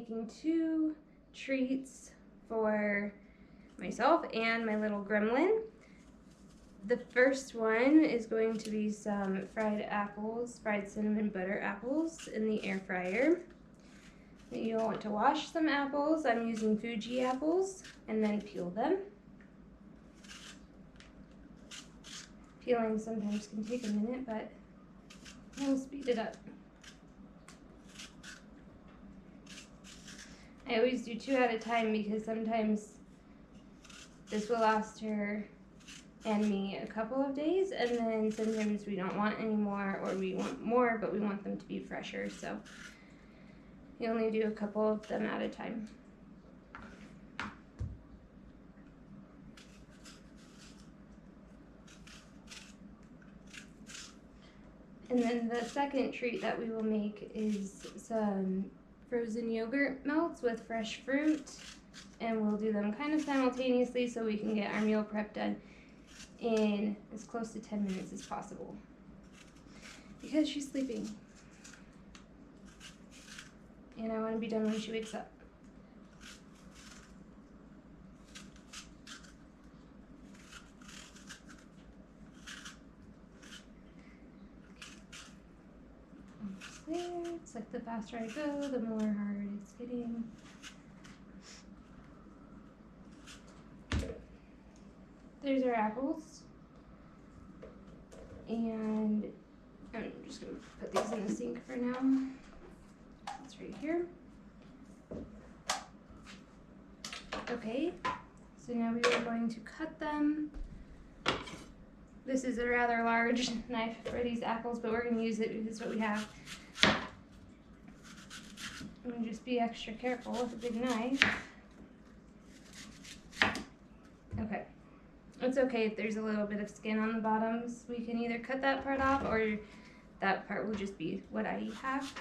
making 2 treats for myself and my little gremlin. The first one is going to be some fried apples, fried cinnamon butter apples in the air fryer. You'll want to wash some apples. I'm using Fuji apples, and then peel them. Peeling sometimes can take a minute, but I'll speed it up. I always do 2 at a time because sometimes this will last her and me a couple of days, and then sometimes we don't want any more, or we want more but we want them to be fresher, so you only do a couple of them at a time. And then the second treat that we will make is some frozen yogurt melts with fresh fruit, and we'll do them kind of simultaneously so we can get our meal prep done in as close to 10 minutes as possible because she's sleeping and I want to be done when she wakes up. Almost there. It's like the faster I go, the more hard it's getting. There's our apples, and I'm just going to put these in the sink for now. It's right here. Okay, so now we are going to cut them. This is a rather large knife for these apples, but we're going to use it because it's what we have. And just be extra careful with a big knife. Okay. It's okay if there's a little bit of skin on the bottoms. We can either cut that part off or that part will just be what I have.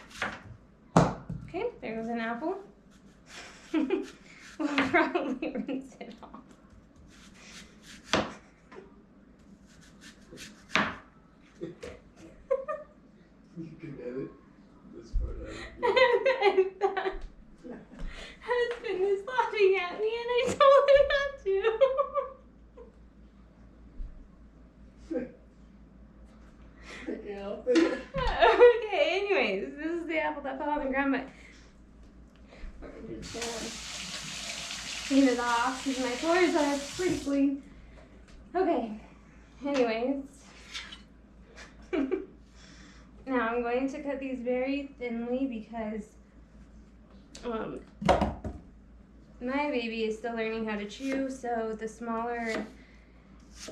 Okay, there goes an apple. We'll probably rinse it off. You can edit this part out. Husband is laughing at me and I told him not to. Okay, anyways, this is the apple that fell on the ground, but we're just gonna clean it off because my floors are pretty clean. Okay, anyways. Now I'm going to cut these very thinly because my baby is still learning how to chew, so the smaller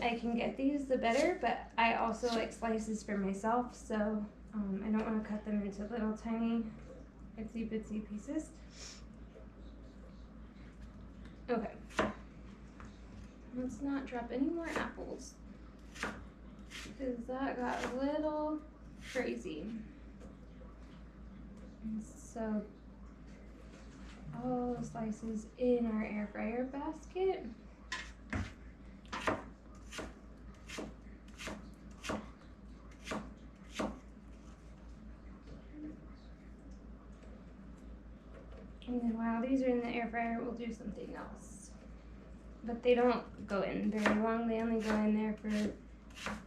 I can get these, the better, but I also like slices for myself, so I don't want to cut them into little tiny itsy bitsy pieces. Okay, let's not drop any more apples because that got a little crazy. And so all the slices in our air fryer basket. And then while these are in the air fryer, we'll do something else. But they don't go in very long. They only go in there for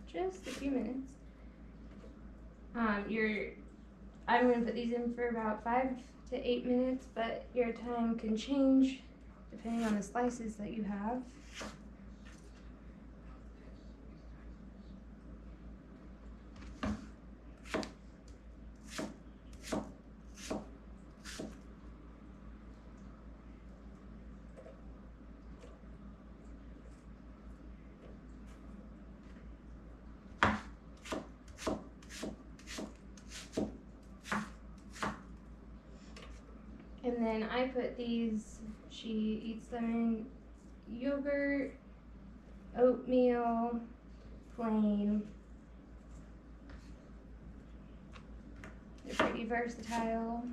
just a few minutes. I'm going to put these in for about 5 to 8 minutes, but your time can change depending on the slices that you have. And then I put these, she eats them in yogurt, oatmeal, plain. They're pretty versatile.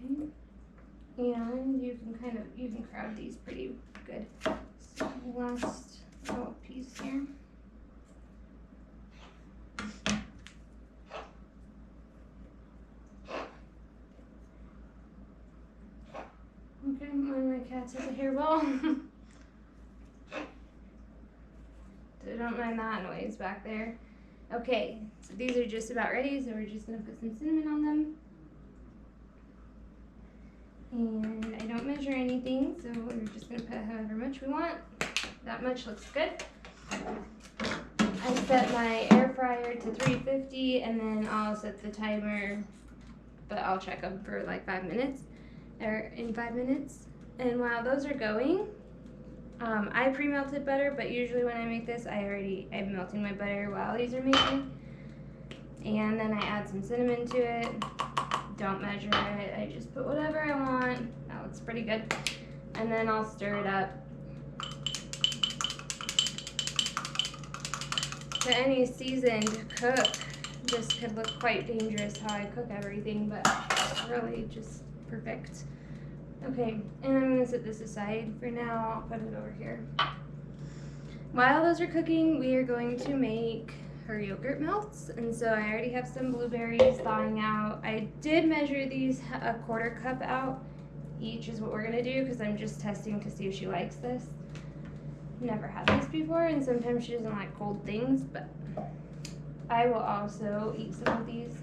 Okay. And you can crowd these pretty good. So last little piece. piece here. Okay, one of my cats has a hairball. So don't mind that noise back there. Okay, so these are just about ready, so we're just gonna put some cinnamon on them. And I don't measure anything, so we're just gonna put however much we want. That much looks good. I set my air fryer to 350, and then I'll set the timer, but I'll check them for like 5 minutes, or in 5 minutes. And while those are going, I pre-melted butter, but usually when I make this, I'm melting my butter while these are making. And then I add some cinnamon to it. Don't measure it, I just put whatever I want. That looks pretty good. And then I'll stir it up. To any seasoned cook, this could look quite dangerous how I cook everything, but it's really just perfect. Okay, and I'm gonna set this aside for now. I'll put it over here. While those are cooking, we are going to make her yogurt melts, and so I already have some blueberries thawing out. I did measure these a 1/4 cup out each is what we're gonna do, because I'm just testing to see if she likes this. Never had this before, and sometimes she doesn't like cold things, but I will also eat some of these.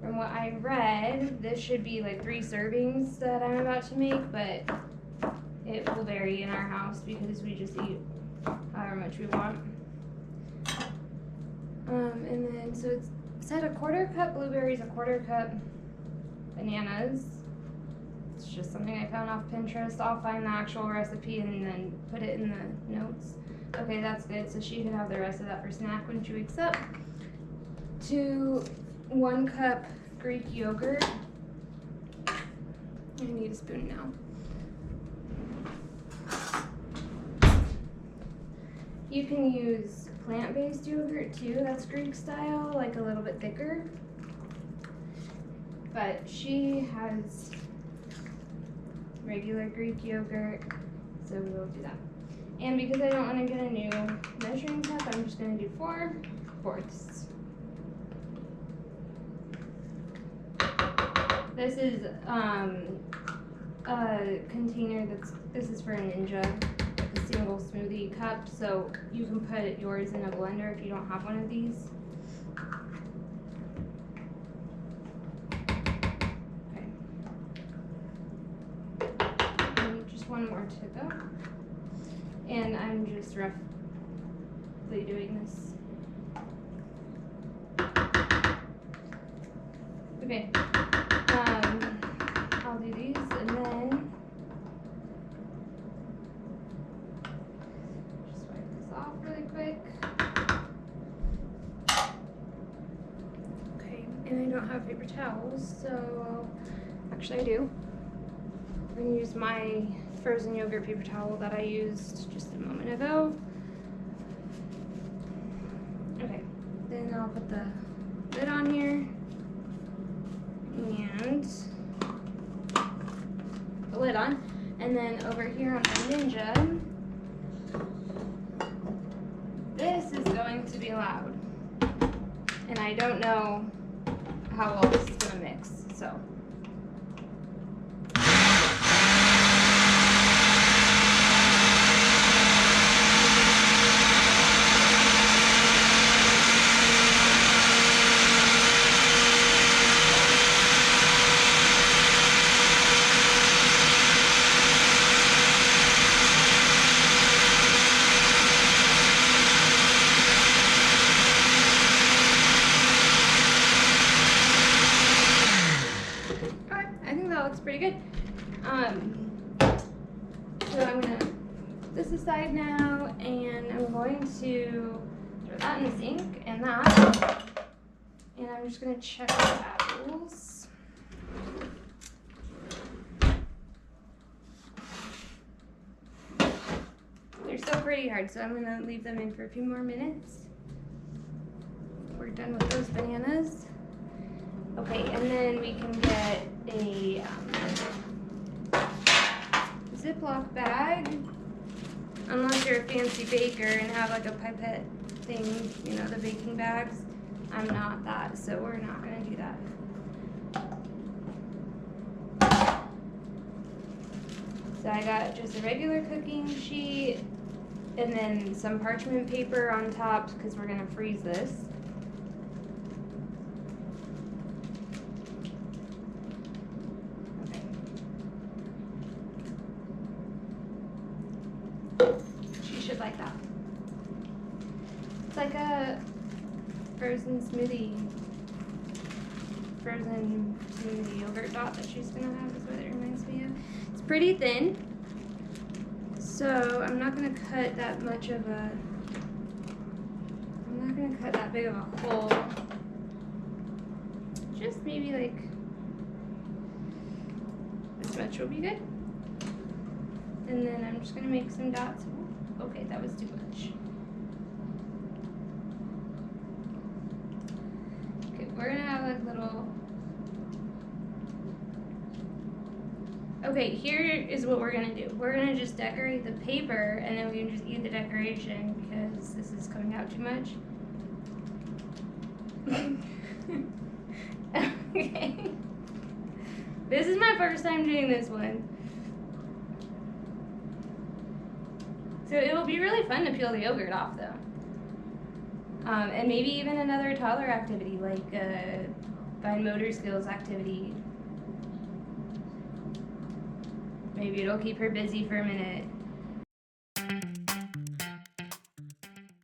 From what I read, this should be like 3 servings that I'm about to make, but it will vary in our house because we just eat however much we want. And then, so it's said a 1/4 cup blueberries, a 1/4 cup bananas. It's just something I found off Pinterest. I'll find the actual recipe and then put it in the notes. Okay, that's good. So she can have the rest of that for snack when she wakes up. 1 cup Greek yogurt. I need a spoon now. You can use plant-based yogurt too, that's Greek style, like a little bit thicker. But she has regular Greek yogurt, so we'll do that. And because I don't want to get a new measuring cup, I'm just going to do 4/4. This is a container this is for a Ninja, like a single smoothie cup, so you can put yours in a blender if you don't have one of these. Okay. And just one more to go. And I'm just roughly doing this. Okay. I'll do these and then just wipe this off really quick. Okay, and I don't have paper towels, so actually I do. I'm gonna use my frozen yogurt paper towel that I used just a moment ago. Okay, then I'll put the lid on here and the lid on, and then over here on my Ninja, this is going to be loud, and I don't know how well this is going to mix, so. Pretty good. So I'm gonna put this aside now, and I'm going to throw that in the sink and that, and I'm just gonna check the apples. They're still pretty hard, so I'm gonna leave them in for a few more minutes. We're done with those bananas. Okay, and then we can get a Ziploc bag. you're a fancy baker and have like a pipette thing, you know, the baking bags. I'm not that, so we're not gonna do that. So I got just a regular cooking sheet and then some parchment paper on top because we're gonna freeze this. She should like that. It's like a frozen smoothie yogurt dot that she's gonna have is what it reminds me of. It's pretty thin, so I'm not gonna cut that big of a hole. Just maybe like this much will be good. And then I'm just gonna make some dots. Ooh, okay, that was too much. Okay, we're gonna have like little. Okay, here is what we're gonna do. We're gonna just decorate the paper and then we can just eat the decoration because this is coming out too much. Okay. This is my first time doing this one. So it will be really fun to peel the yogurt off though. And maybe even another toddler activity like a fine motor skills activity. Maybe it'll keep her busy for a minute.